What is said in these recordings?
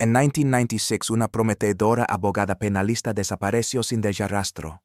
En 1996, una prometedora abogada penalista desapareció sin dejar rastro.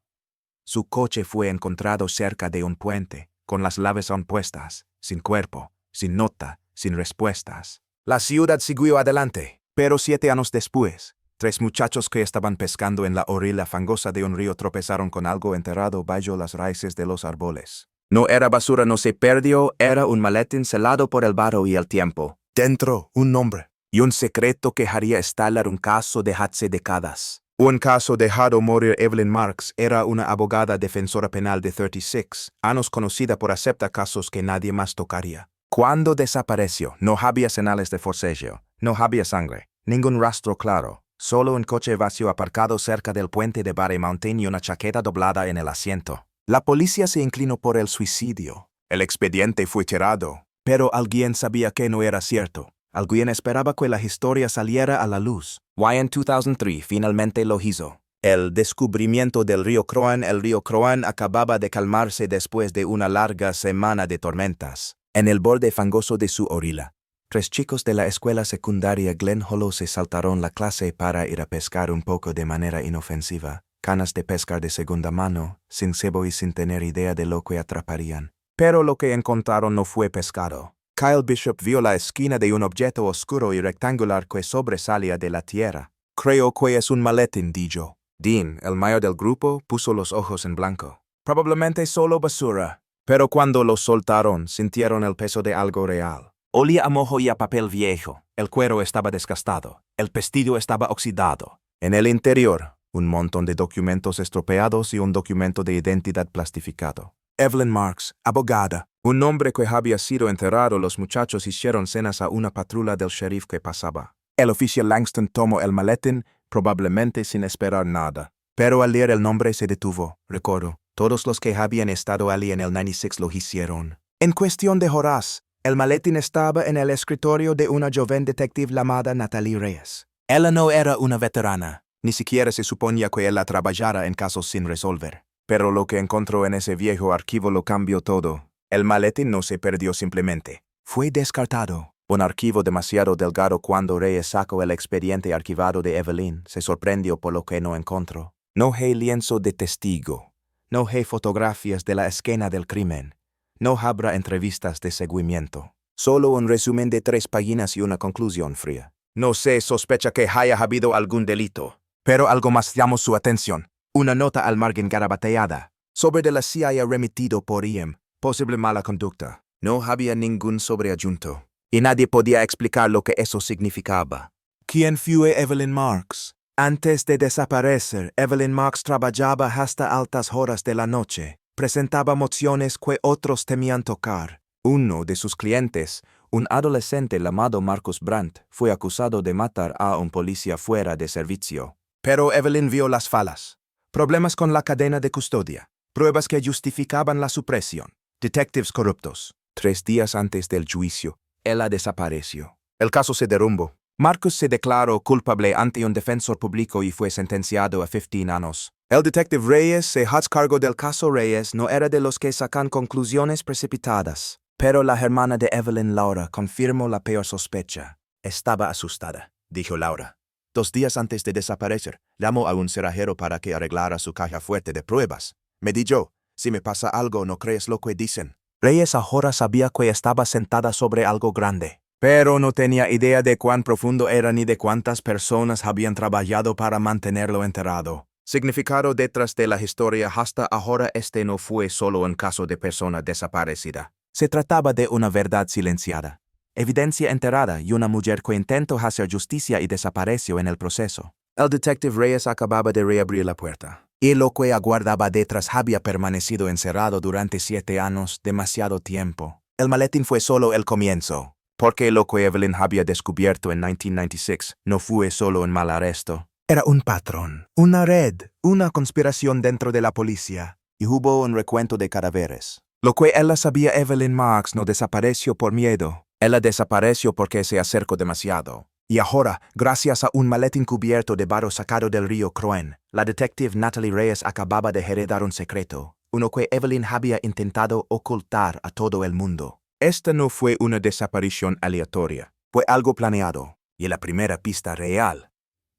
Su coche fue encontrado cerca de un puente, con las llaves aún puestas, sin cuerpo, sin nota, sin respuestas. La ciudad siguió adelante, pero 7 años después, 3 muchachos que estaban pescando en la orilla fangosa de un río tropezaron con algo enterrado bajo las raíces de los árboles. No era basura, no se perdió, era un maletín celado por el barro y el tiempo. Dentro, un nombre y un secreto que haría estallar un caso de hace décadas. Un caso dejado morir. Evelyn Marks era una abogada defensora penal de 36 años conocida por aceptar casos que nadie más tocaría. Cuando desapareció, no había señales de forcejeo, no había sangre, ningún rastro claro, solo un coche vacío aparcado cerca del puente de Barry Mountain y una chaqueta doblada en el asiento. La policía se inclinó por el suicidio. El expediente fue tirado, pero alguien sabía que no era cierto. Alguien esperaba que la historia saliera a la luz. Y en 2003 finalmente lo hizo. El descubrimiento del río Croan. El río Croan acababa de calmarse después de una larga semana de tormentas. En el borde fangoso de su orilla, 3 chicos de la escuela secundaria Glen Hollow se saltaron la clase para ir a pescar un poco de manera inofensiva. Canas de pescar de segunda mano, sin cebo y sin tener idea de lo que atraparían. Pero lo que encontraron no fue pescado. Kyle Bishop vio la esquina de un objeto oscuro y rectangular que sobresalía de la tierra. Creo que es un maletín, dijo. Dean, el mayor del grupo, puso los ojos en blanco. Probablemente solo basura. Pero cuando lo soltaron, sintieron el peso de algo real. Olía a mojo y a papel viejo. El cuero estaba desgastado. El pestillo estaba oxidado. En el interior, un montón de documentos estropeados y un documento de identidad plastificado. Evelyn Marks, abogada. Un hombre que había sido enterrado. Los muchachos hicieron cenas a una patrulla del sheriff que pasaba. El oficial Langston tomó el maletín, probablemente sin esperar nada. Pero al leer el nombre se detuvo. Recuerdo, todos los que habían estado allí en el 96 lo hicieron. En cuestión de Horace, el maletín estaba en el escritorio de una joven detective llamada Natalie Reyes. Ella no era una veterana. Ni siquiera se suponía que ella trabajara en casos sin resolver. Pero lo que encontró en ese viejo archivo lo cambió todo. El maletín no se perdió simplemente. Fue descartado. Un archivo demasiado delgado. Cuando Reyes sacó el expediente archivado de Evelyn, se sorprendió por lo que no encontró. No hay lienzo de testigo. No hay fotografías de la escena del crimen. No habrá entrevistas de seguimiento. Solo un resumen de 3 páginas y una conclusión fría. No se sospecha que haya habido algún delito. Pero algo más llamó su atención. Una nota al margen garabateada, sobre de la CIA remitido por IM, posible mala conducta. No había ningún sobreadjunto, y nadie podía explicar lo que eso significaba. ¿Quién fue Evelyn Marks? Antes de desaparecer, Evelyn Marks trabajaba hasta altas horas de la noche. Presentaba mociones que otros temían tocar. Uno de sus clientes, un adolescente llamado Marcus Brandt, fue acusado de matar a un policía fuera de servicio. Pero Evelyn vio las fallas. Problemas con la cadena de custodia. Pruebas que justificaban la supresión. Detectives corruptos. 3 días antes del juicio, ella desapareció. El caso se derrumbó. Marcus se declaró culpable ante un defensor público y fue sentenciado a 15 años. El detective Reyes se hizo cargo del caso. Reyes no era de los que sacan conclusiones precipitadas. Pero la hermana de Evelyn, Laura, confirmó la peor sospecha. Estaba asustada, dijo Laura. 2 días antes de desaparecer, llamó a un cerrajero para que arreglara su caja fuerte de pruebas. Me dijo, si me pasa algo, no crees lo que dicen. Reyes ahora sabía que estaba sentada sobre algo grande, pero no tenía idea de cuán profundo era ni de cuántas personas habían trabajado para mantenerlo enterrado. Significado detrás de la historia. Hasta ahora este no fue solo un caso de persona desaparecida. Se trataba de una verdad silenciada. Evidencia enterrada y una mujer que intentó hacer justicia y desapareció en el proceso. El detective Reyes acababa de reabrir la puerta. Y lo que aguardaba detrás había permanecido encerrado durante 7 años, demasiado tiempo. El maletín fue solo el comienzo, porque lo que Evelyn había descubierto en 1996 no fue solo un mal arresto. Era un patrón, una red, una conspiración dentro de la policía. Y hubo un recuento de cadáveres. Lo que ella sabía, Evelyn Marks no desapareció por miedo. Ella desapareció porque se acercó demasiado. Y ahora, gracias a un maletín cubierto de barro sacado del río Croen, la detective Natalie Reyes acababa de heredar un secreto, uno que Evelyn había intentado ocultar a todo el mundo. Esta no fue una desaparición aleatoria, fue algo planeado. Y la primera pista real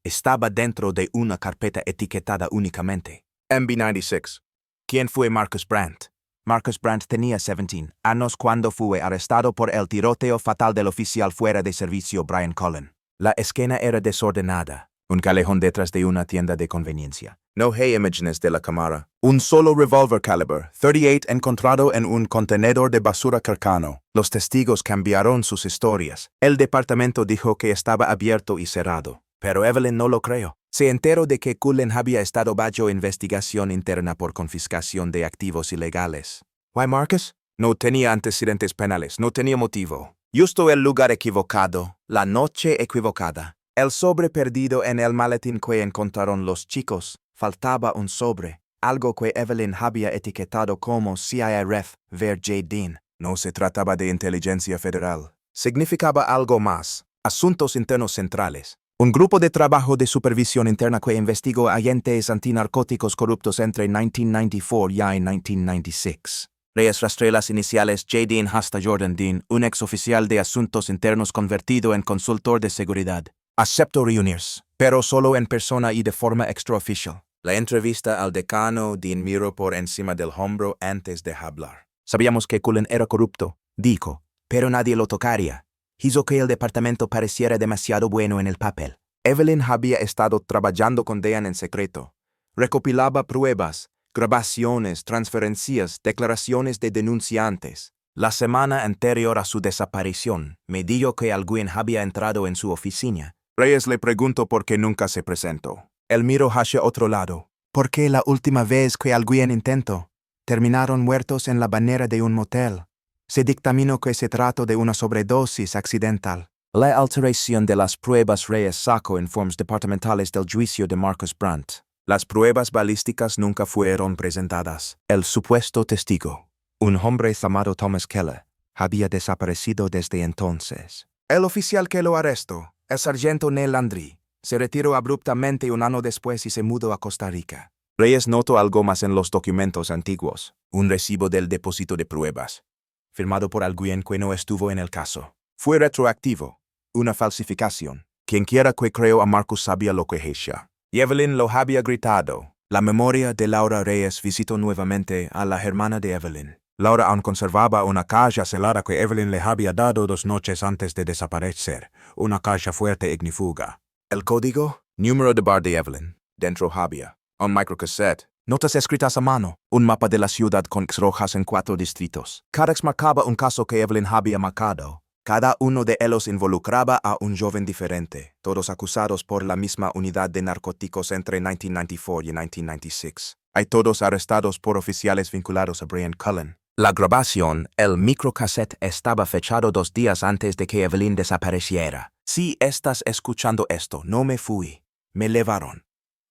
estaba dentro de una carpeta etiquetada únicamente MB96. ¿Quién fue Marcus Brandt? Marcus Brandt tenía 17 años cuando fue arrestado por el tiroteo fatal del oficial fuera de servicio Brian Cullen. La escena era desordenada, un callejón detrás de una tienda de conveniencia. No hay imágenes de la cámara. Un solo revólver caliber 38 encontrado en un contenedor de basura cercano. Los testigos cambiaron sus historias. El departamento dijo que estaba abierto y cerrado, pero Evelyn no lo creyó. Se enteró de que Cullen había estado bajo investigación interna por confiscación de activos ilegales. ¿Why, Marcus? No tenía antecedentes penales, no tenía motivo. Justo el lugar equivocado, la noche equivocada. El sobre perdido en el maletín que encontraron los chicos. Faltaba un sobre, algo que Evelyn había etiquetado como CIA Ref ver J. Dean. No se trataba de inteligencia federal. Significaba algo más. Asuntos internos centrales. Un grupo de trabajo de supervisión interna que investigó agentes antinarcóticos corruptos entre 1994 y 1996. Reyes rastreó las iniciales J. Dean hasta Jordan Dean, un exoficial de asuntos internos convertido en consultor de seguridad. Aceptó reunirse, pero solo en persona y de forma extraoficial. La entrevista al decano Dean miró por encima del hombro antes de hablar. Sabíamos que Cullen era corrupto, dijo, pero nadie lo tocaría. Hizo que el departamento pareciera demasiado bueno en el papel. Evelyn había estado trabajando con Dean en secreto. Recopilaba pruebas, grabaciones, transferencias, declaraciones de denunciantes. La semana anterior a su desaparición, me dijo que alguien había entrado en su oficina. Reyes le preguntó por qué nunca se presentó. Él miró hacia otro lado. ¿Por qué la última vez que alguien intentó? Terminaron muertos en la bañera de un motel. Se dictaminó que se trató de una sobredosis accidental. La alteración de las pruebas Reyes sacó informes departamentales del juicio de Marcus Brandt. Las pruebas balísticas nunca fueron presentadas. El supuesto testigo, un hombre llamado Thomas Keller, había desaparecido desde entonces. El oficial que lo arrestó, el sargento Neil Landry, se retiró abruptamente un año después y se mudó a Costa Rica. Reyes notó algo más en los documentos antiguos, un recibo del depósito de pruebas, firmado por alguien que no estuvo en el caso. Fue retroactivo, una falsificación. Quienquiera que creó a Marcus sabía lo que hacía. Y Evelyn lo había gritado. La memoria de Laura Reyes visitó nuevamente a la hermana de Evelyn. Laura aún conservaba una caja selada que Evelyn le había dado 2 noches antes de desaparecer, una caja fuerte ignífuga. El código, número de bar de Evelyn. Dentro había un microcassette, notas escritas a mano, un mapa de la ciudad con X rojas en 4 distritos. Cada X marcaba un caso que Evelyn había marcado. Cada uno de ellos involucraba a un joven diferente, todos acusados por la misma unidad de narcóticos entre 1994 y 1996. Hay todos arrestados por oficiales vinculados a Brian Cullen. La grabación, el microcassette, estaba fechado 2 días antes de que Evelyn desapareciera. Si estás escuchando esto, no me fui. Me llevaron.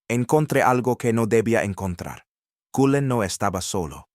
Encontré algo que no debía encontrar. Cullen no estaba solo.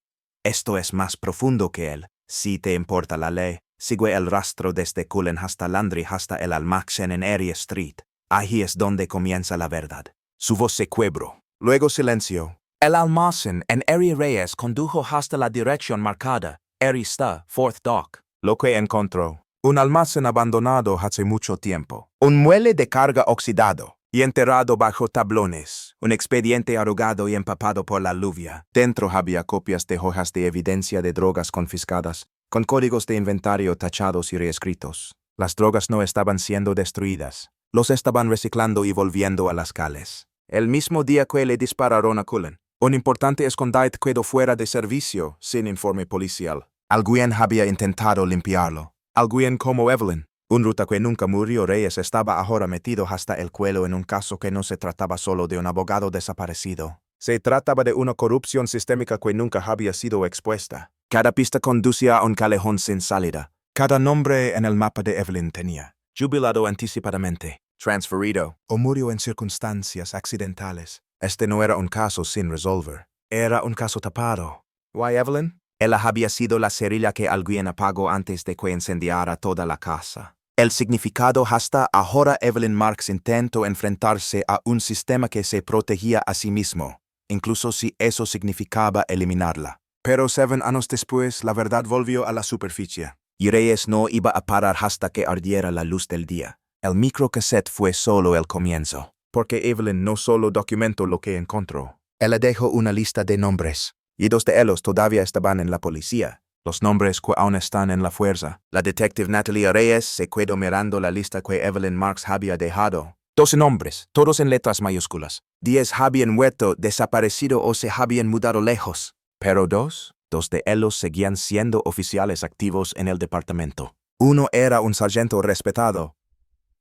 Esto es más profundo que él. Si te importa la ley, sigue el rastro desde Cullen hasta Landry hasta el almacén en Erie Street. Ahí es donde comienza la verdad. Su voz se quebró. Luego silencio. El almacén en Erie Reyes condujo hasta la dirección marcada, Erie Sta, Fourth Dock. Lo que encontró. Un almacén abandonado hace mucho tiempo. Un muelle de carga oxidado y enterrado bajo tablones. Un expediente arrugado y empapado por la lluvia. Dentro había copias de hojas de evidencia de drogas confiscadas, con códigos de inventario tachados y reescritos. Las drogas no estaban siendo destruidas. Los estaban reciclando y volviendo a las calles. El mismo día que le dispararon a Cullen, un importante escondite quedó fuera de servicio, sin informe policial. Alguien había intentado limpiarlo. Alguien como Evelyn. Un ruta que nunca murió. Reyes estaba ahora metido hasta el cuello en un caso que no se trataba solo de un abogado desaparecido. Se trataba de una corrupción sistémica que nunca había sido expuesta. Cada pista conducía a un callejón sin salida. Cada nombre en el mapa de Evelyn tenía. Jubilado anticipadamente, transferido, o murió en circunstancias accidentales. Este no era un caso sin resolver. Era un caso tapado. ¿Why, Evelyn? Ella había sido la cerilla que alguien apagó antes de que incendiara toda la casa. El significado hasta ahora Evelyn Marks intentó enfrentarse a un sistema que se protegía a sí mismo, incluso si eso significaba eliminarla. Pero 7 años después, la verdad volvió a la superficie. Y Reyes no iba a parar hasta que ardiera la luz del día. El microcassette fue solo el comienzo, porque Evelyn no solo documentó lo que encontró. Ella dejó una lista de nombres, y dos de ellos todavía estaban en la policía. Los nombres que aún están en la fuerza. La detective Natalia Reyes se quedó mirando la lista que Evelyn Marks había dejado. 12 nombres, todos en letras mayúsculas. 10 habían muerto, desaparecido o se habían mudado lejos. Pero dos de ellos seguían siendo oficiales activos en el departamento. Uno era un sargento respetado.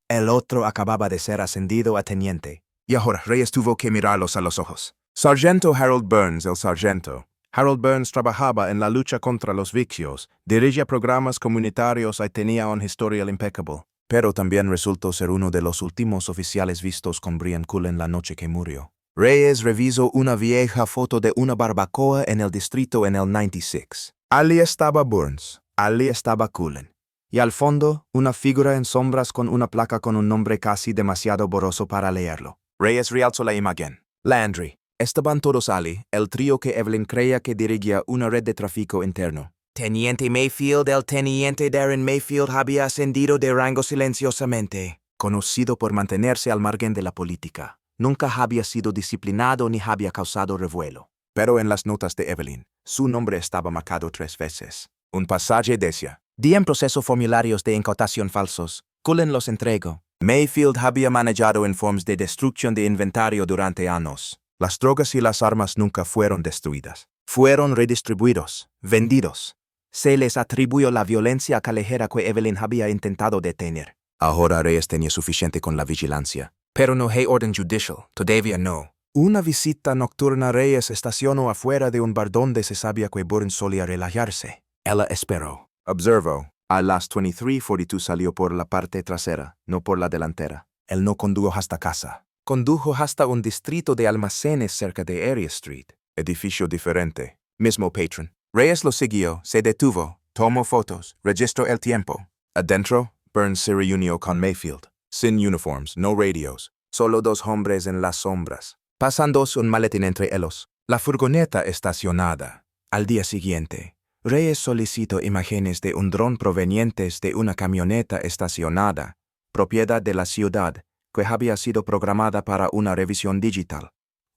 El otro acababa de ser ascendido a teniente. Y ahora Reyes tuvo que mirarlos a los ojos. Sargento Harold Burns, el sargento. Harold Burns trabajaba en la lucha contra los vicios, dirigía programas comunitarios y tenía un historial impecable. Pero también resultó ser uno de los últimos oficiales vistos con Brian Cullen la noche que murió. Reyes revisó una vieja foto de una barbacoa en el distrito en el 96. Allí estaba Burns, allí estaba Cullen. Y al fondo, una figura en sombras con una placa con un nombre casi demasiado borroso para leerlo. Reyes realzó la imagen. Landry. Estaban todos allí, el trío que Evelyn creía que dirigía una red de tráfico interno. Teniente Mayfield, el teniente Darren Mayfield había ascendido de rango silenciosamente. Conocido por mantenerse al margen de la política. Nunca había sido disciplinado ni había causado revuelo. Pero en las notas de Evelyn, su nombre estaba marcado 3 veces. Un pasaje decía: di en proceso formularios de incautación falsos. Cullen los entregó. Mayfield había manejado informes de destrucción de inventario durante años. Las drogas y las armas nunca fueron destruidas. Fueron redistribuidos, vendidos. Se les atribuyó la violencia callejera que Evelyn había intentado detener. Ahora Reyes tenía suficiente con la vigilancia. Pero no hay orden judicial, todavía no. Una visita nocturna Reyes estacionó afuera de un bar donde se sabía que Burns solía relajarse. Ella esperó. Observó. A las 23:42 salió por la parte trasera, no por la delantera. Él no condujo hasta casa. Condujo hasta un distrito de almacenes cerca de Area Street. Edificio diferente. Mismo patrón. Reyes lo siguió, se detuvo, tomó fotos, registró el tiempo. Adentro, Burns se reunió con Mayfield. Sin uniforms, no radios. Solo 2 hombres en las sombras. Pasándose un maletín entre ellos. La furgoneta estacionada. Al día siguiente, Reyes solicitó imágenes de un dron provenientes de una camioneta estacionada, propiedad de la ciudad, que había sido programada para una revisión digital.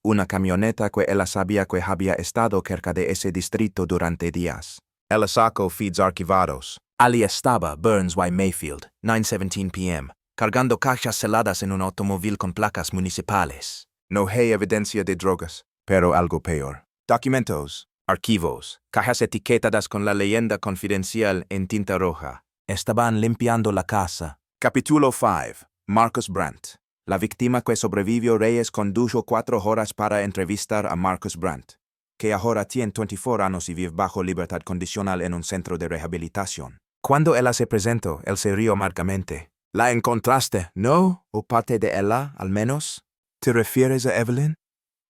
Una camioneta que él sabía que había estado cerca de ese distrito durante días. Él sacó feeds archivados. Allí estaba Burns y Mayfield, 9:17 p.m., cargando cajas seladas en un automóvil con placas municipales. No hay evidencia de drogas, pero algo peor. Documentos, archivos, cajas etiquetadas con la leyenda confidencial en tinta roja. Estaban limpiando la casa. Capítulo 5. Marcus Brandt. La víctima que sobrevivió Reyes condujo 4 horas para entrevistar a Marcus Brandt, que ahora tiene 24 años y vive bajo libertad condicional en un centro de rehabilitación. Cuando ella se presentó, él se rió amargamente. ¿La encontraste, no? ¿O parte de ella, al menos? ¿Te refieres a Evelyn?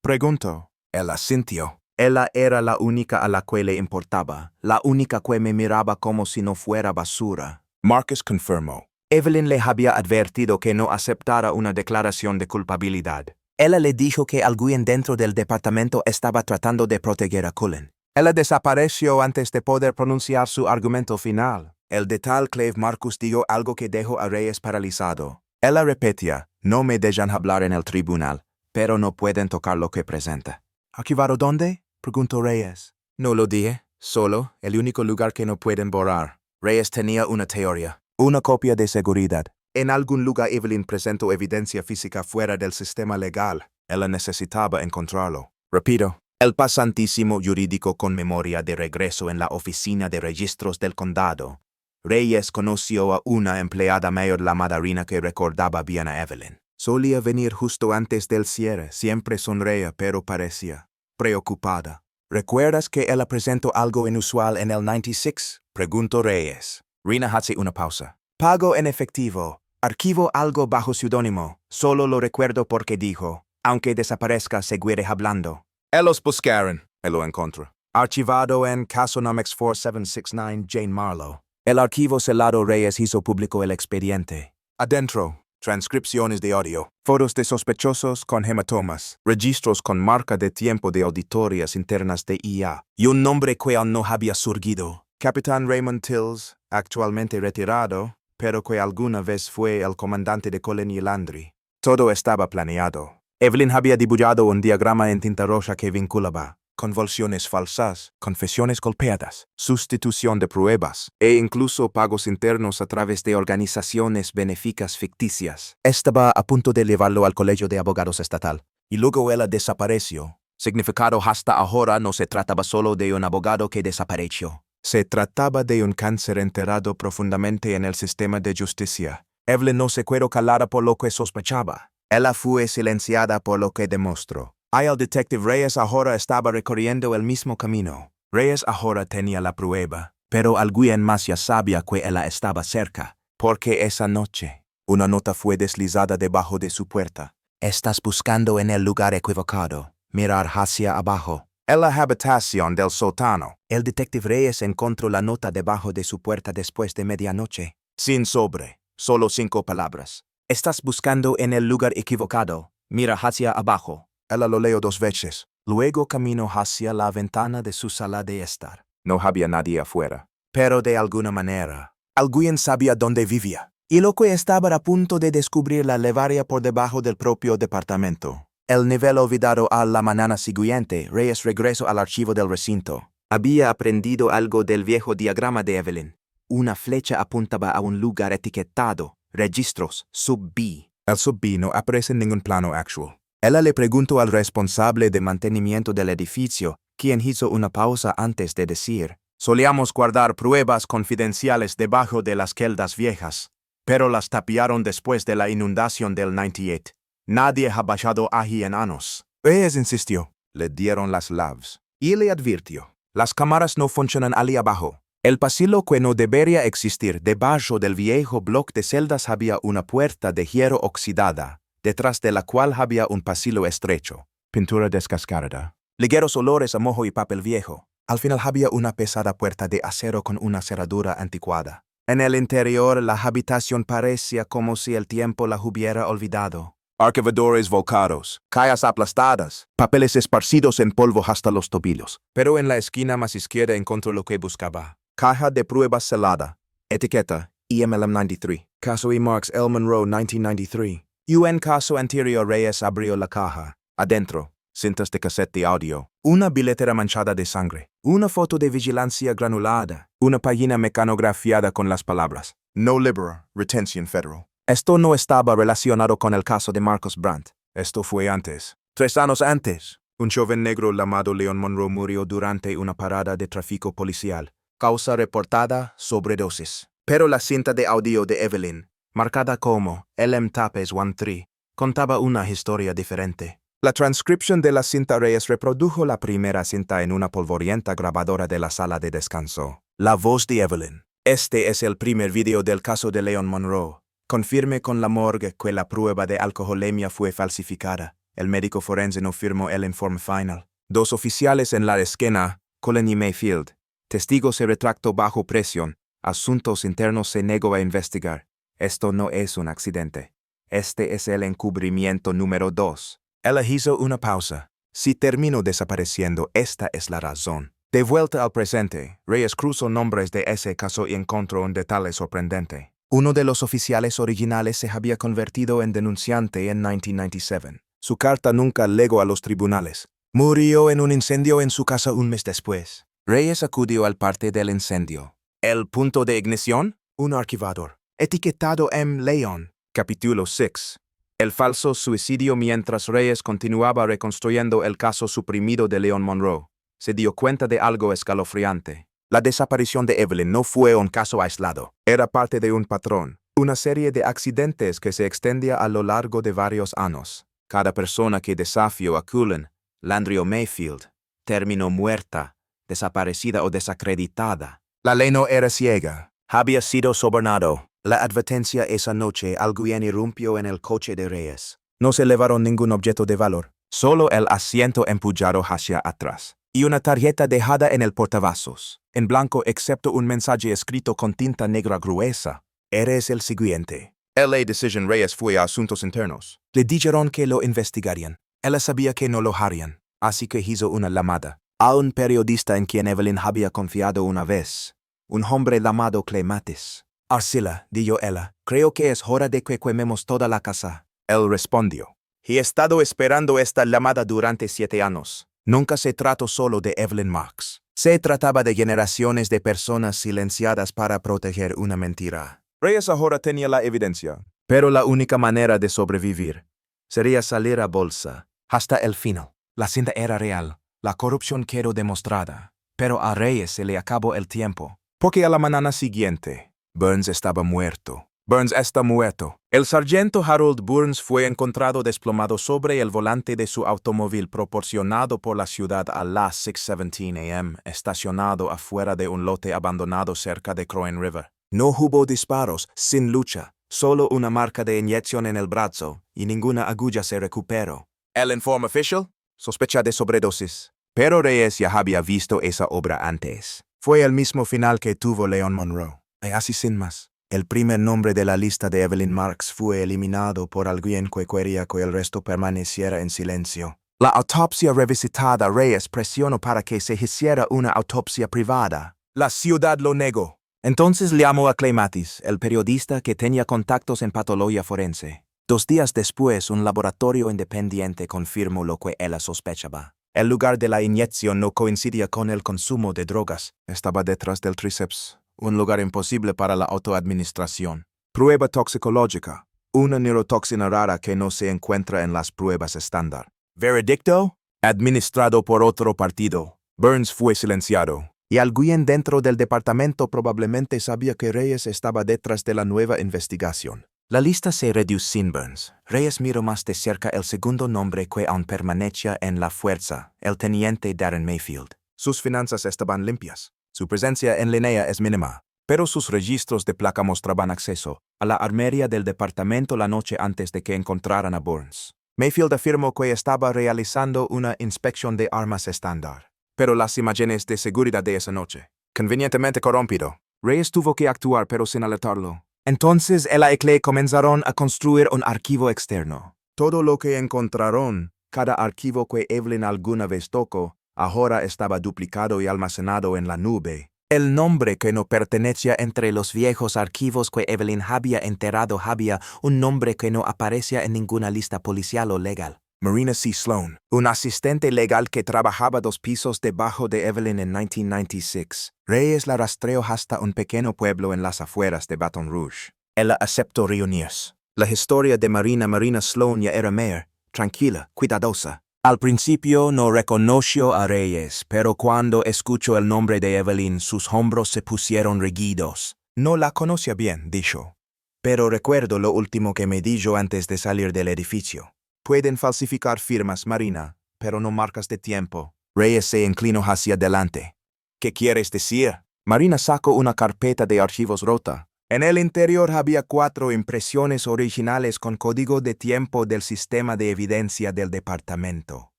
Preguntó. Ella sintió. Ella era la única a la que le importaba, la única que me miraba como si no fuera basura. Marcus confirmó. Evelyn le había advertido que no aceptara una declaración de culpabilidad. Ella le dijo que alguien dentro del departamento estaba tratando de proteger a Cullen. Ella desapareció antes de poder pronunciar su argumento final. El de tal Clive Marcus dijo algo que dejó a Reyes paralizado. Ella repetía: no me dejan hablar en el tribunal, pero no pueden tocar lo que presenta. ¿Archivado dónde? Preguntó Reyes. No lo dije, solo el único lugar que no pueden borrar. Reyes tenía una teoría. Una copia de seguridad. En algún lugar Evelyn presentó evidencia física fuera del sistema legal. Ella necesitaba encontrarlo. Repito, el pasantísimo jurídico con memoria de regreso en la oficina de registros del condado. Reyes conoció a una empleada mayor la madrina que recordaba bien a Evelyn. Solía venir justo antes del cierre, siempre sonreía pero parecía preocupada. ¿Recuerdas que ella presentó algo inusual en el 96? Preguntó Reyes. Rina hace una pausa. Pago en efectivo. Archivo algo bajo seudónimo. Solo lo recuerdo porque dijo: aunque desaparezca, seguiré hablando. Los buscaron. Él lo encontró. Archivado en Casonomics 4769 Jane Marlowe. El archivo celado Reyes hizo público el expediente. Adentro, transcripciones de audio, fotos de sospechosos con hematomas, registros con marca de tiempo de auditorías internas de IA, y un nombre que aún no había surgido. Capitán Raymond Tills, actualmente retirado, pero que alguna vez fue el comandante de Colin y Landry. Todo estaba planeado. Evelyn había dibujado un diagrama en tinta roja que vinculaba convulsiones falsas, confesiones golpeadas, sustitución de pruebas e incluso pagos internos a través de organizaciones benéficas ficticias. Estaba a punto de llevarlo al Colegio de Abogados Estatal. Y luego ella desapareció. Significado hasta ahora no se trataba solo de un abogado que desapareció. Se trataba de un cáncer enterrado profundamente en el sistema de justicia. Evelyn no se quedó calada por lo que sospechaba. Ella fue silenciada por lo que demostró. El detective Reyes ahora estaba recorriendo el mismo camino. Reyes ahora tenía la prueba, pero alguien más ya sabía que ella estaba cerca, porque esa noche una nota fue deslizada debajo de su puerta. Estás buscando en el lugar equivocado. Mirar hacia abajo. En la habitación del sótano. El detective Reyes encontró la nota debajo de su puerta después de medianoche. Sin sobre, solo 5 palabras. Estás buscando en el lugar equivocado. Mira hacia abajo. Ella lo leyó 2 veces. Luego caminó hacia la ventana de su sala de estar. No había nadie afuera. Pero de alguna manera, alguien sabía dónde vivía. Y lo que estaba a punto de descubrir la llevaría por debajo del propio departamento. El nivel olvidado a la mañana siguiente, Reyes regresó al archivo del recinto. Había aprendido algo del viejo diagrama de Evelyn. Una flecha apuntaba a un lugar etiquetado, registros, sub-B. El sub-B no aparece en ningún plano actual. Ella le preguntó al responsable de mantenimiento del edificio, quien hizo una pausa antes de decir: solíamos guardar pruebas confidenciales debajo de las celdas viejas, pero las tapiaron después de la inundación del 98. Nadie ha bajado allí en años. Reyes insistió. Le dieron las llaves. Y le advirtió: las cámaras no funcionan allí abajo. El pasillo que no debería existir debajo del viejo bloque de celdas había una puerta de hierro oxidada, detrás de la cual había un pasillo estrecho. Pintura descascarada. Ligeros olores a mojo y papel viejo. Al final había una pesada puerta de acero con una cerradura anticuada. En el interior la habitación parecía como si el tiempo la hubiera olvidado. Archivadores volcados, cajas aplastadas, papeles esparcidos en polvo hasta los tobillos. Pero en la esquina más izquierda encontró lo que buscaba. Caja de pruebas selada. Etiqueta: EMLM 93. Caso E. Marks L. Monroe 1993. UN caso anterior. Reyes abrió la caja. Adentro, cintas de cassette de audio. Una billetera manchada de sangre. Una foto de vigilancia granulada. Una página mecanografiada con las palabras: No Libera, Retention Federal. Esto no estaba relacionado con el caso de Marcus Brandt. Esto fue antes. 3 años antes. Un joven negro llamado Leon Monroe murió durante una parada de tráfico policial. Causa reportada: sobredosis. Pero la cinta de audio de Evelyn, marcada como LM Tapes 13, contaba una historia diferente. La transcripción de la cinta Reyes reprodujo la primera cinta en una polvorienta grabadora de la sala de descanso. La voz de Evelyn. Este es el primer video del caso de Leon Monroe. Confirme con la morgue que la prueba de alcoholemia fue falsificada. El médico forense no firmó el informe final. 2 oficiales en la esquina, Colin y Mayfield. Testigo se retractó bajo presión. Asuntos internos se negó a investigar. Esto no es un accidente. Este es el encubrimiento número 2. Ella hizo una pausa. Si termino desapareciendo, esta es la razón. De vuelta al presente, Reyes cruzó nombres de ese caso y encontró un detalle sorprendente. Uno de los oficiales originales se había convertido en denunciante en 1997. Su carta nunca llegó a los tribunales. Murió en un incendio en su casa un mes después. Reyes acudió al parte del incendio. ¿El punto de ignición? Un archivador. Etiquetado M. Leon. Capítulo 6. El falso suicidio. Mientras Reyes continuaba reconstruyendo el caso suprimido de Leon Monroe, se dio cuenta de algo escalofriante. La desaparición de Evelyn no fue un caso aislado. Era parte de un patrón. Una serie de accidentes que se extendía a lo largo de varios años. Cada persona que desafió a Cullen, Landry o Mayfield, terminó muerta, desaparecida o desacreditada. La ley no era ciega. Había sido sobornado. La advertencia esa noche: alguien irrumpió en el coche de Reyes. No se llevaron ningún objeto de valor. Solo el asiento empujado hacia atrás. Y una tarjeta dejada en el portavasos, en blanco excepto un mensaje escrito con tinta negra gruesa. Eres el siguiente. LA Decision. Reyes fue a asuntos internos. Le dijeron que lo investigarían. Ella sabía que no lo harían, así que hizo una llamada a un periodista en quien Evelyn había confiado una vez. Un hombre llamado Clematis. Arcila, dijo ella, creo que es hora de que quememos toda la casa. Él respondió, he estado esperando esta llamada durante 7 años. Nunca se trató solo de Evelyn Marks. Se trataba de generaciones de personas silenciadas para proteger una mentira. Reyes ahora tenía la evidencia. Pero la única manera de sobrevivir sería salir a bolsa. Hasta el final. La cinta era real. La corrupción quedó demostrada. Pero a Reyes se le acabó el tiempo. Porque a la mañana siguiente, Burns estaba muerto. Burns está muerto. El sargento Harold Burns fue encontrado desplomado sobre el volante de su automóvil proporcionado por la ciudad a las 6:17 a.m., estacionado afuera de un lote abandonado cerca de Croin River. No hubo disparos, sin lucha, solo una marca de inyección en el brazo, y ninguna agulla se recuperó. El informe oficial sospecha de sobredosis. Pero Reyes ya había visto esa obra antes. Fue el mismo final que tuvo Leon Monroe. Y así sin más. El primer nombre de la lista de Evelyn Marks fue eliminado por alguien que quería que el resto permaneciera en silencio. La autopsia revisitada Reyes presionó para que se hiciera una autopsia privada. La ciudad lo negó. Entonces llamó a Clematis, el periodista que tenía contactos en patología forense. 2 días después, un laboratorio independiente confirmó lo que ella sospechaba. El lugar de la inyección no coincidía con el consumo de drogas. Estaba detrás del tríceps. Un lugar imposible para la autoadministración. Prueba toxicológica. Una neurotoxina rara que no se encuentra en las pruebas estándar. Veredicto. Administrado por otro partido. Burns fue silenciado. Y alguien dentro del departamento probablemente sabía que Reyes estaba detrás de la nueva investigación. La lista se redujo sin Burns. Reyes miró más de cerca el segundo nombre que aún permanecía en la fuerza, el teniente Darren Mayfield. Sus finanzas estaban limpias. Su presencia en línea es mínima, pero sus registros de placa mostraban acceso a la armería del departamento la noche antes de que encontraran a Burns. Mayfield afirmó que estaba realizando una inspección de armas estándar, pero las imágenes de seguridad de esa noche, convenientemente corrompido. Reyes tuvo que actuar pero sin alertarlo. Entonces él y Clay comenzaron a construir un archivo externo. Todo lo que encontraron, cada archivo que Evelyn alguna vez tocó, ahora estaba duplicado y almacenado en la nube. El nombre que no pertenecía entre los viejos archivos que Evelyn había enterrado había un nombre que no aparecía en ninguna lista policial o legal. Marina C. Sloan, un asistente legal que trabajaba 2 pisos debajo de Evelyn en 1996. Reyes la rastreó hasta un pequeño pueblo en las afueras de Baton Rouge. Ella aceptó reunirse. La historia de Marina Sloan ya era mera, tranquila, cuidadosa. Al principio no reconoció a Reyes, pero cuando escuchó el nombre de Evelyn, sus hombros se pusieron rígidos. No la conocía bien, dijo. Pero recuerdo lo último que me dijo antes de salir del edificio. Pueden falsificar firmas, Marina, pero no marcas de tiempo. Reyes se inclinó hacia adelante. ¿Qué quieres decir? Marina sacó una carpeta de archivos rota. En el interior había 4 impresiones originales con código de tiempo del sistema de evidencia del departamento.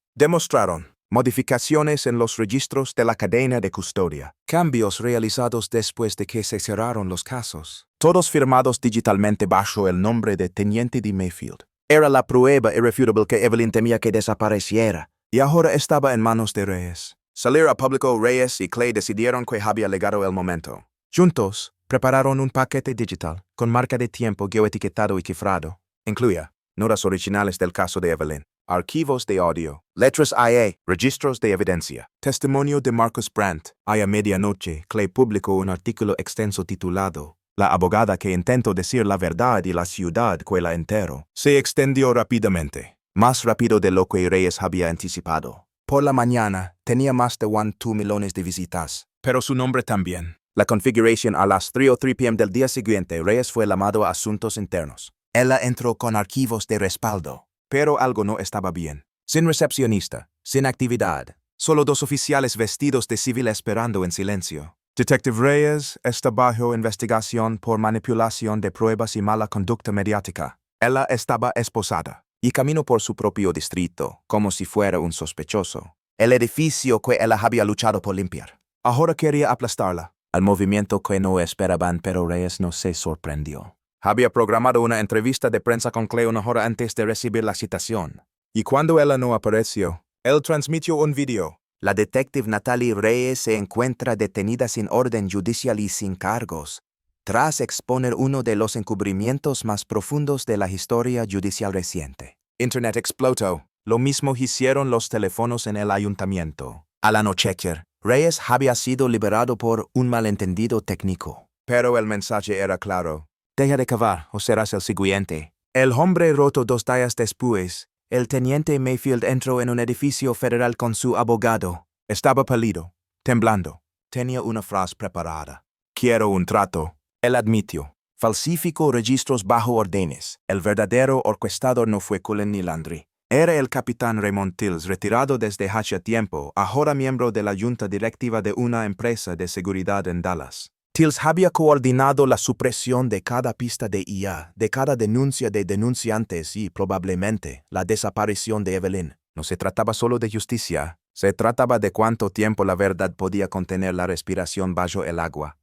Demostraron modificaciones en los registros de la cadena de custodia, cambios realizados después de que se cerraron los casos, todos firmados digitalmente bajo el nombre de Teniente D. Mayfield. Era la prueba irrefutable que Evelyn temía que desapareciera, y ahora estaba en manos de Reyes. Salir a público, Reyes y Clay decidieron que había llegado el momento. Juntos, prepararon un paquete digital con marca de tiempo geoetiquetado y cifrado. Incluía notas originales del caso de Evelyn, archivos de audio, letras IA, registros de evidencia, testimonio de Marcus Brandt. A medianoche, Clay publicó un artículo extenso titulado La abogada que intentó decir la verdad y la ciudad que la enterró. Se extendió rápidamente, más rápido de lo que Reyes había anticipado. Por la mañana, tenía más de 1.2 millones de visitas, pero su nombre también. La configuración a las 3:03 p.m. del día siguiente, Reyes fue llamado a asuntos internos. Ella entró con archivos de respaldo, pero algo no estaba bien. Sin recepcionista, sin actividad, solo 2 oficiales vestidos de civil esperando en silencio. Detective Reyes está bajo investigación por manipulación de pruebas y mala conducta mediática. Ella estaba esposada y caminó por su propio distrito, como si fuera un sospechoso. El edificio que ella había luchado por limpiar. Ahora quería aplastarla. Al movimiento que no esperaban, pero Reyes no se sorprendió. Había programado una entrevista de prensa con Clay 1 hora antes de recibir la citación. Y cuando ella no apareció, él transmitió un video. La detective Natalie Reyes se encuentra detenida sin orden judicial y sin cargos. tras exponer uno de los encubrimientos más profundos de la historia judicial reciente. Internet explotó. Lo mismo hicieron los teléfonos en el ayuntamiento. Al anochecer, Reyes había sido liberado por un malentendido técnico. Pero el mensaje era claro. Deja de cavar o serás el siguiente. El hombre roto 2 días después. El teniente Mayfield entró en un edificio federal con su abogado. Estaba pálido, temblando. Tenía una frase preparada. Quiero un trato. Él admitió. Falsificó registros bajo órdenes. El verdadero orquestador no fue Cullen ni Landry. Era el capitán Raymond Tills, retirado desde hace tiempo, ahora miembro de la junta directiva de una empresa de seguridad en Dallas. Tills había coordinado la supresión de cada pista de IA, de cada denuncia de denunciantes y, probablemente, la desaparición de Evelyn. No se trataba solo de justicia, se trataba de cuánto tiempo la verdad podía contener la respiración bajo el agua,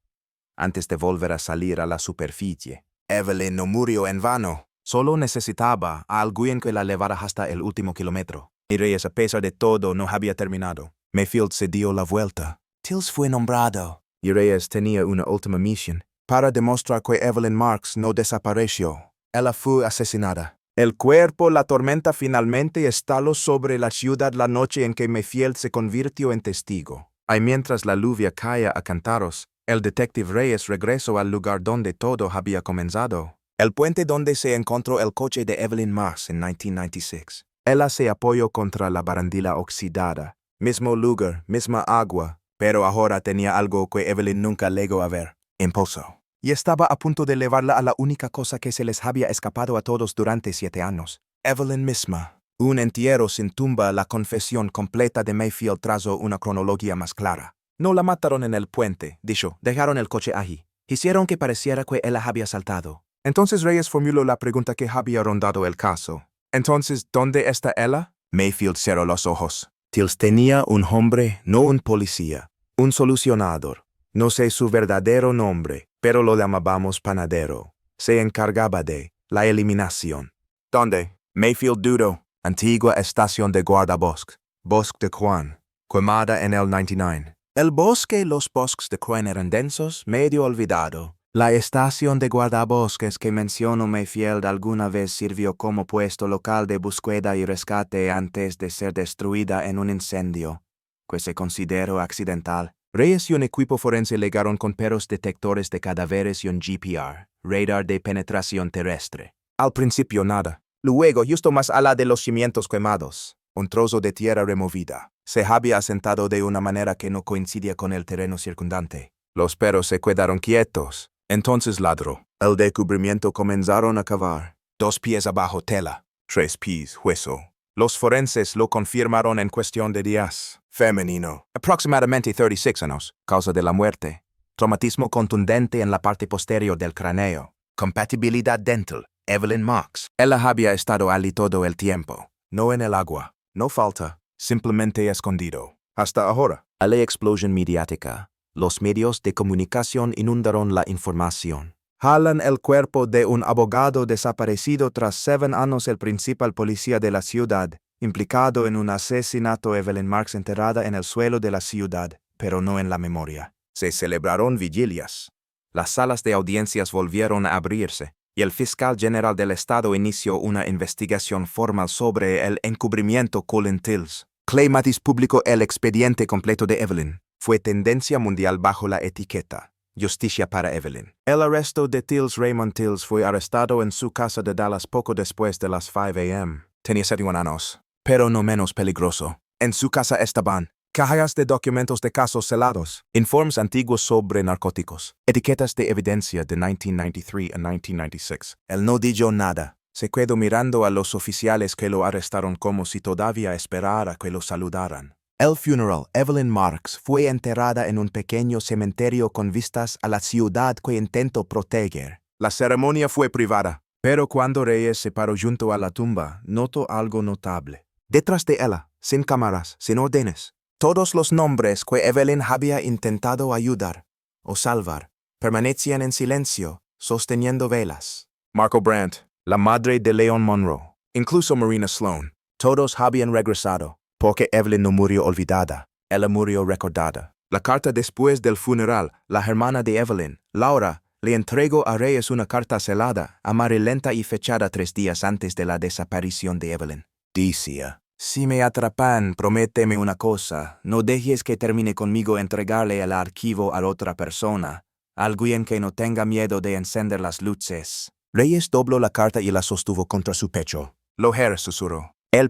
antes de volver a salir a la superficie. Evelyn no murió en vano. Solo necesitaba a alguien que la llevara hasta el último kilómetro. Y Reyes, a pesar de todo, no había terminado. Mayfield se dio la vuelta. Tills fue nombrado. Y Reyes tenía una última misión. Para demostrar que Evelyn Marks no desapareció. Ella fue asesinada. El cuerpo, la tormenta finalmente estaló sobre la ciudad la noche en que Mayfield se convirtió en testigo. Y mientras la lluvia caía a cantaros, el detective Reyes regresó al lugar donde todo había comenzado. El puente donde se encontró el coche de Evelyn Marks en 1996. Ella se apoyó contra la barandilla oxidada. Mismo lugar, misma agua, pero ahora tenía algo que Evelyn nunca llegó a ver. Impulso. Y estaba a punto de llevarla a la única cosa que se les había escapado a todos durante 7 años. Evelyn misma. Un entierro sin tumba, la confesión completa de Mayfield trazó una cronología más clara. No la mataron en el puente, dijo. Dejaron el coche allí. Hicieron que pareciera que ella había saltado. Entonces Reyes formuló la pregunta que había rondado el caso. Entonces, ¿dónde está ella? Mayfield cerró los ojos. Tills tenía un hombre, no un policía. Un solucionador. No sé su verdadero nombre, pero lo llamábamos panadero. Se encargaba de la eliminación. ¿Dónde? Mayfield dudó. Antigua estación de guardabosque. Bosque de Juan. Quemada en el 99. El bosque y los bosques de Juan eran densos, medio olvidado. La estación de guardabosques que mencionó Mayfield alguna vez sirvió como puesto local de búsqueda y rescate antes de ser destruida en un incendio, que se consideró accidental. Reyes y un equipo forense llegaron con perros detectores de cadáveres y un GPR, radar de penetración terrestre. Al principio nada. Luego, justo más allá de los cimientos quemados, un trozo de tierra removida. Se había asentado de una manera que no coincidía con el terreno circundante. Los perros se quedaron quietos. Entonces ladró. El descubrimiento comenzaron a cavar. 2 pies abajo tela, 3 pies hueso. Los forenses lo confirmaron en cuestión de días. Femenino. Aproximadamente 36 años. Causa de la muerte. Traumatismo contundente en la parte posterior del cráneo. Compatibilidad dental. Evelyn Marks. Ella había estado allí todo el tiempo. No en el agua. No falta. Simplemente escondido. Hasta ahora. A la explosión mediática. Los medios de comunicación inundaron la información. Jalan el cuerpo de un abogado desaparecido tras 7 años. El principal policía de la ciudad, implicado en un asesinato. Evelyn Marks enterrada en el suelo de la ciudad, pero no en la memoria. Se celebraron vigilias. Las salas de audiencias volvieron a abrirse, y el fiscal general del estado inició una investigación formal sobre el encubrimiento Cullen Tills. Clay Mattis publicó el expediente completo de Evelyn. Fue tendencia mundial bajo la etiqueta Justicia para Evelyn. El arresto de Tills. Raymond Tills fue arrestado en su casa de Dallas poco después de las 5 a.m. Tenía 71 años, pero no menos peligroso. En su casa estaban cajas de documentos de casos celados, informes antiguos sobre narcóticos, etiquetas de evidencia de 1993 a 1996. Él no dijo nada. Se quedó mirando a los oficiales que lo arrestaron como si todavía esperara que lo saludaran. El funeral. Evelyn Marks fue enterrada en un pequeño cementerio con vistas a la ciudad que intentó proteger. La ceremonia fue privada, pero cuando Reyes se paró junto a la tumba, notó algo notable. Detrás de ella, sin cámaras, sin órdenes, todos los nombres que Evelyn había intentado ayudar o salvar permanecían en silencio, sosteniendo velas. Marco Brandt, la madre de Leon Monroe, incluso Marina Sloan, todos habían regresado. Porque Evelyn no murió olvidada, ella murió recordada. La carta después del funeral, la hermana de Evelyn, Laura, Le entregó a Reyes una carta selada, amarillenta y fechada 3 días antes de la desaparición de Evelyn. Decía: si me atrapan, prométeme una cosa, no dejes que termine conmigo entregarle el archivo a otra persona, alguien que no tenga miedo de encender las luces. Reyes dobló la carta y la sostuvo contra su pecho. Loher susurró: el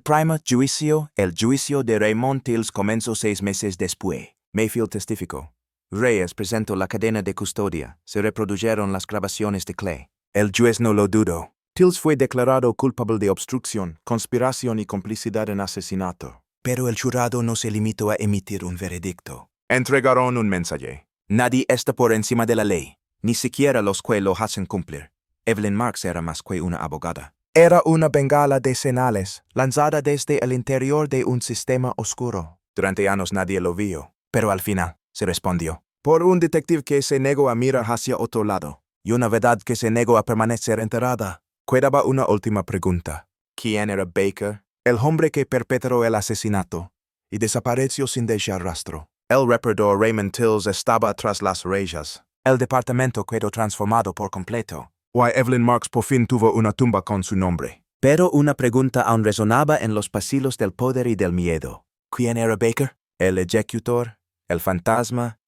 juicio de Raymond Tills comenzó 6 meses después. Mayfield testificó. Reyes presentó la cadena de custodia. Se reprodujeron las grabaciones de Clay. El juez no lo dudó. Tills fue declarado culpable de obstrucción, conspiración y complicidad en asesinato. Pero el jurado no se limitó a emitir un veredicto. Entregaron un mensaje. Nadie está por encima de la ley, ni siquiera los que lo hacen cumplir. Evelyn Marks era más que una abogada. Era una bengala de señales, lanzada desde el interior de un sistema oscuro. Durante años nadie lo vio, pero al final se respondió por un detective que se negó a mirar hacia otro lado, y una verdad que se negó a permanecer enterrada. Quedaba una última pregunta. ¿Quién era Baker? El hombre que perpetró el asesinato y desapareció sin dejar rastro. El reportero Raymond Tills estaba tras las rejas. El departamento quedó transformado por completo. Evelyn Marks por fin tuvo una tumba con su nombre. Pero una pregunta aún resonaba en los pasillos del poder y del miedo. ¿Quién era Baker? ¿El ejecutor? ¿El fantasma?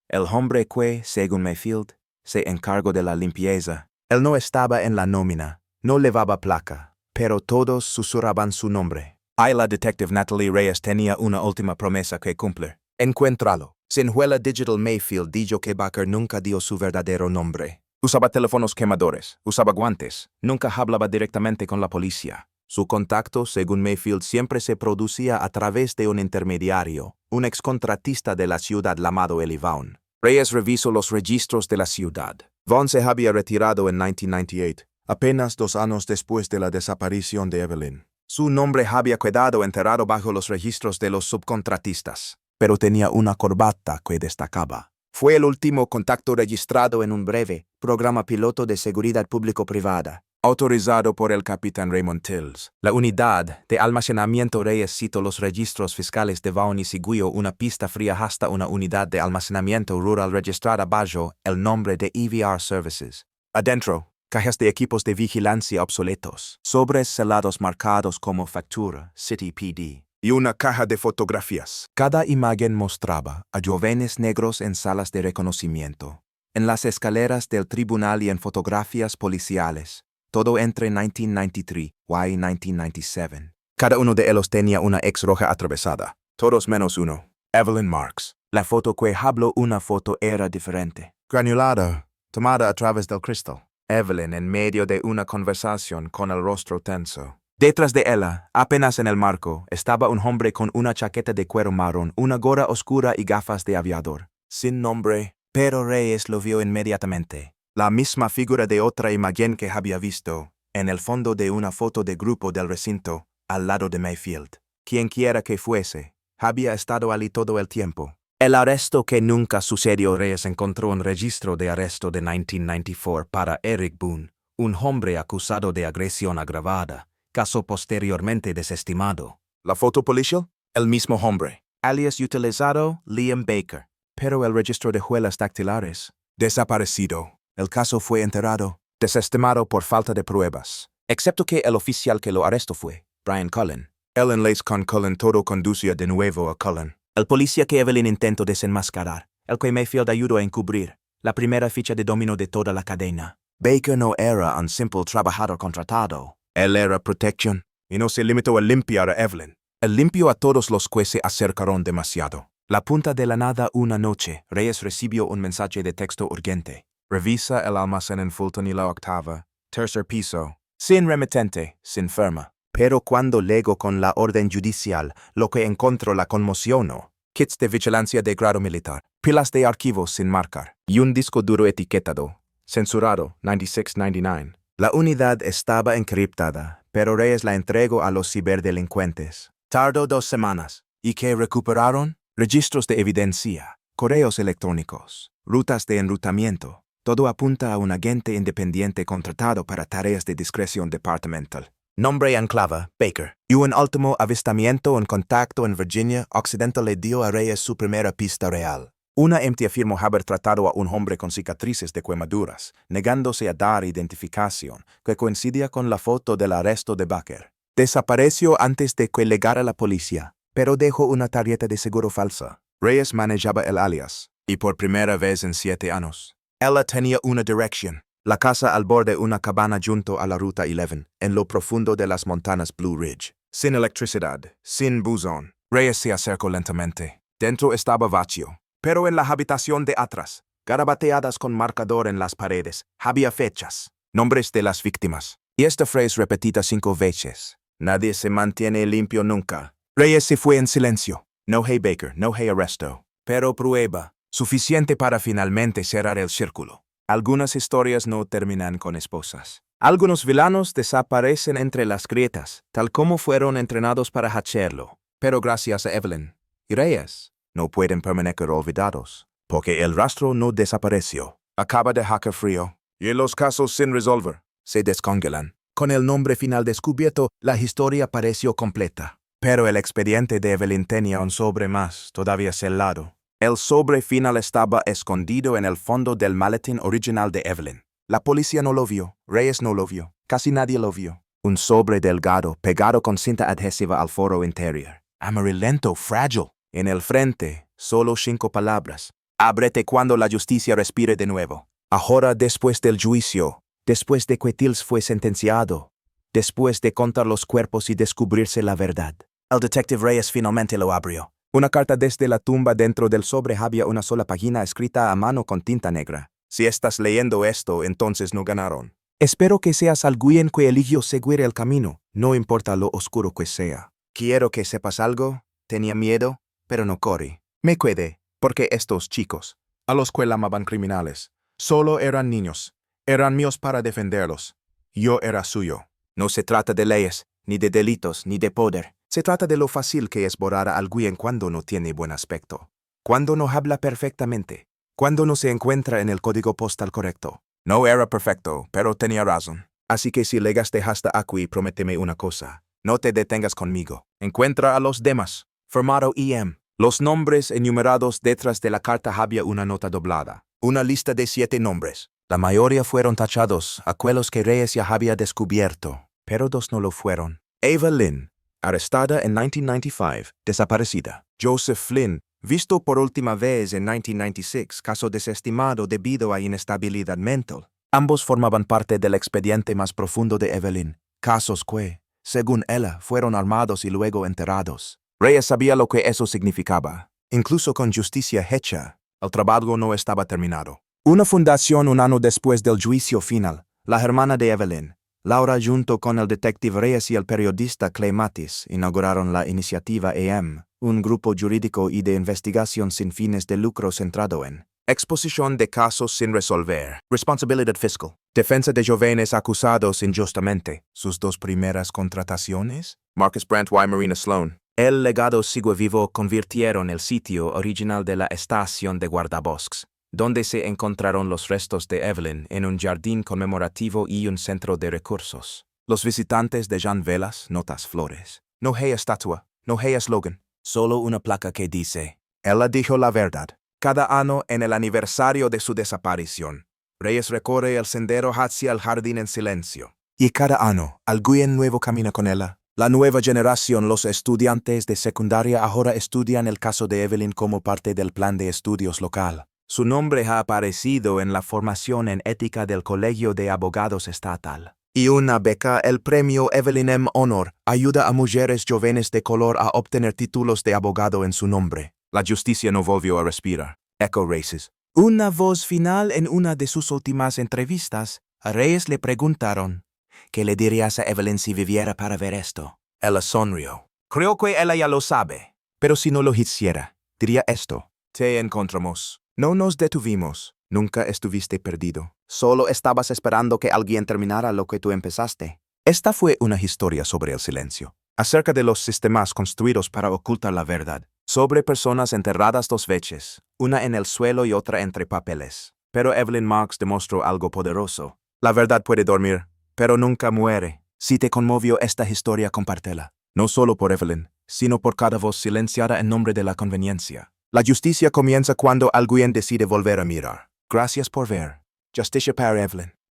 ¿El hombre que, según Mayfield, se encargó de la limpieza? Él no estaba en la nómina, no llevaba placa, pero todos susurraban su nombre. La detective Natalie Reyes tenía una última promesa que cumplir. Encuéntralo. Sinjuela Digital Mayfield dijo que Baker nunca dio su verdadero nombre. Usaba teléfonos quemadores, usaba guantes, nunca hablaba directamente con la policía. Su contacto, según Mayfield, siempre se producía a través de un intermediario, un excontratista de la ciudad llamado Eli Vaughn. Reyes revisó los registros de la ciudad. Vaughn se había retirado en 1998, apenas 2 años después de la desaparición de Evelyn. Su nombre había quedado enterrado bajo los registros de los subcontratistas, pero tenía una corbata que destacaba. Fue el último contacto registrado en un breve programa piloto de seguridad público-privada, autorizado por el capitán Raymond Tills. La unidad de almacenamiento Reyes citó los registros fiscales de Vaughn y siguió una pista fría hasta una unidad de almacenamiento rural registrada bajo el nombre de EVR Services. Adentro, cajas de equipos de vigilancia obsoletos, sobres selados marcados como factura, City PD, y una caja de fotografías. Cada imagen mostraba a jóvenes negros en salas de reconocimiento, en las escaleras del tribunal y en fotografías policiales, todo entre 1993 y 1997. Cada uno de ellos tenía una X roja atravesada, todos menos uno. Evelyn Marks. La foto que habló una foto era diferente. Granulada, tomada a través del cristal. Evelyn en medio de una conversación con el rostro tenso. Detrás de ella, apenas en el marco, estaba un hombre con una chaqueta de cuero marrón, una gorra oscura y gafas de aviador. Sin nombre, pero Reyes lo vio inmediatamente. La misma figura de otra imagen que había visto, en el fondo de una foto de grupo del recinto, al lado de Mayfield. Quien quiera que fuese, había estado allí todo el tiempo. El arresto que nunca sucedió. Reyes encontró un registro de arresto de 1994 para Eric Boone, un hombre acusado de agresión agravada. Caso posteriormente desestimado. ¿La foto policial? El mismo hombre. Alias utilizado, Liam Baker. Pero el registro de huellas dactilares. Desaparecido. El caso fue enterrado, desestimado por falta de pruebas. Excepto que el oficial que lo arrestó fue Brian Cullen. El enlace con Cullen todo conducía de nuevo a Cullen. El policía que Evelyn intentó desenmascarar. El que Mayfield ayudó a encubrir. La primera ficha de dominó de toda la cadena. Baker no era un simple trabajador contratado. Él era protección, y no se limitó a limpiar a Evelyn. Él limpió a todos los que se acercaron demasiado. La punta de la nada una noche, Reyes recibió un mensaje de texto urgente. Revisa el almacén en Fulton y la octava, tercer piso. Sin remitente, sin firma. Pero cuando llegó con la orden judicial, lo que encontró la conmocionó. Kits de vigilancia de grado militar, pilas de archivos sin marcar, y un disco duro etiquetado, censurado, 9699. La unidad estaba encriptada, pero Reyes la entregó a los ciberdelincuentes. Tardó 2 semanas. ¿Y qué recuperaron? Registros de evidencia, correos electrónicos, rutas de enrutamiento. Todo apunta a un agente independiente contratado para tareas de discreción departamental. Nombre en clave, Baker. Y un último avistamiento en contacto en Virginia Occidental le dio a Reyes su primera pista real. Una MT afirmó haber tratado a un hombre con cicatrices de quemaduras, negándose a dar identificación, que coincidía con la foto del arresto de Baker. Desapareció antes de que llegara la policía, pero dejó una tarjeta de seguro falsa. Reyes manejaba el alias, y por primera vez en 7 años. Ella tenía una dirección. La casa al borde de una cabana junto a la Ruta 11, en lo profundo de las montañas Blue Ridge. Sin electricidad, sin buzón. Reyes se acercó lentamente. Dentro estaba vacío. Pero en la habitación de atrás, garabateadas con marcador en las paredes, había fechas, nombres de las víctimas. Y esta frase repetida 5 veces. Nadie se mantiene limpio nunca. Reyes se fue en silencio. No hay Baker, no hay arresto. Pero prueba, suficiente para finalmente cerrar el círculo. Algunas historias no terminan con esposas. Algunos villanos desaparecen entre las grietas, tal como fueron entrenados para hacerlo. Pero gracias a Evelyn y Reyes, no pueden permanecer olvidados, porque el rastro no desapareció. Acaba de jaque frío, y los casos sin resolver se descongelan. Con el nombre final descubierto, la historia pareció completa. Pero el expediente de Evelyn tenía un sobre más, todavía sellado. El sobre final estaba escondido en el fondo del maletín original de Evelyn. La policía no lo vio, Reyes no lo vio, casi nadie lo vio. Un sobre delgado, pegado con cinta adhesiva al foro interior. Amarillento, frágil. En el frente, solo 5 palabras. Ábrete cuando la justicia respire de nuevo. Ahora después del juicio, después de que Tills fue sentenciado, después de contar los cuerpos y descubrirse la verdad. El detective Reyes finalmente lo abrió. Una carta desde la tumba. Dentro del sobre había una sola página escrita a mano con tinta negra. Si estás leyendo esto, entonces no ganaron. Espero que seas alguien que eligió seguir el camino, no importa lo oscuro que sea. Quiero que sepas algo. Tenía miedo, pero no corrí. Me quedé, porque estos chicos, a los que llamaban criminales, solo eran niños. Eran míos para defenderlos. Yo era suyo. No se trata de leyes, ni de delitos, ni de poder. Se trata de lo fácil que es borrar a alguien cuando no tiene buen aspecto, cuando no habla perfectamente, cuando no se encuentra en el código postal correcto. No era perfecto, pero tenía razón. Así que si llegaste hasta aquí, prométeme una cosa. No te detengas conmigo. Encuentra a los demás. Firmado I.M. Los nombres enumerados detrás de la carta había una nota doblada. Una lista de 7 nombres. La mayoría fueron tachados, aquellos que Reyes ya había descubierto, pero 2 no lo fueron. Ava Lynn, arrestada en 1995, desaparecida. Joseph Flynn, visto por última vez en 1996, caso desestimado debido a inestabilidad mental. Ambos formaban parte del expediente más profundo de Evelyn, casos que, según ella, fueron armados y luego enterrados. Reyes sabía lo que eso significaba. Incluso con justicia hecha, el trabajo no estaba terminado. Una fundación un año después del juicio final, la hermana de Evelyn, Laura, junto con el detective Reyes y el periodista Clay Mathis, inauguraron la iniciativa AM, un grupo jurídico y de investigación sin fines de lucro centrado en exposición de casos sin resolver, responsabilidad fiscal, defensa de jóvenes acusados injustamente. Sus 2 primeras contrataciones, Marcus Brandt y Marina Sloan. El legado sigue vivo. Convirtieron el sitio original de la estación de guardabosques, donde se encontraron los restos de Evelyn, en un jardín conmemorativo y un centro de recursos. Los visitantes de Jean Velas, notas flores. No hay estatua, no hay eslogan, solo una placa que dice: ella dijo la verdad. Cada año, en el aniversario de su desaparición, Reyes recorre el sendero hacia el jardín en silencio. Y cada año, alguien nuevo camina con ella. La nueva generación, los estudiantes de secundaria, ahora estudian el caso de Evelyn como parte del plan de estudios local. Su nombre ha aparecido en la formación en ética del Colegio de Abogados Estatal. Y una beca, el premio Evelyn M. Honor, ayuda a mujeres jóvenes de color a obtener títulos de abogado en su nombre. La justicia no volvió a respirar. Echo Reyes. Una voz final. En una de sus últimas entrevistas, a Reyes le preguntaron: ¿qué le dirías a Evelyn si viviera para ver esto? Ella sonrió. Creo que ella ya lo sabe. Pero si no lo hiciera, diría esto: te encontramos. No nos detuvimos. Nunca estuviste perdido. Solo estabas esperando que alguien terminara lo que tú empezaste. Esta fue una historia sobre el silencio, acerca de los sistemas construidos para ocultar la verdad, sobre personas enterradas 2 veces, una en el suelo y otra entre papeles. Pero Evelyn Marks demostró algo poderoso. La verdad puede dormir, pero nunca muere. Si te conmovió esta historia, compártela. No solo por Evelyn, sino por cada voz silenciada en nombre de la conveniencia. La justicia comienza cuando alguien decide volver a mirar. Gracias por ver. Justicia para Evelyn.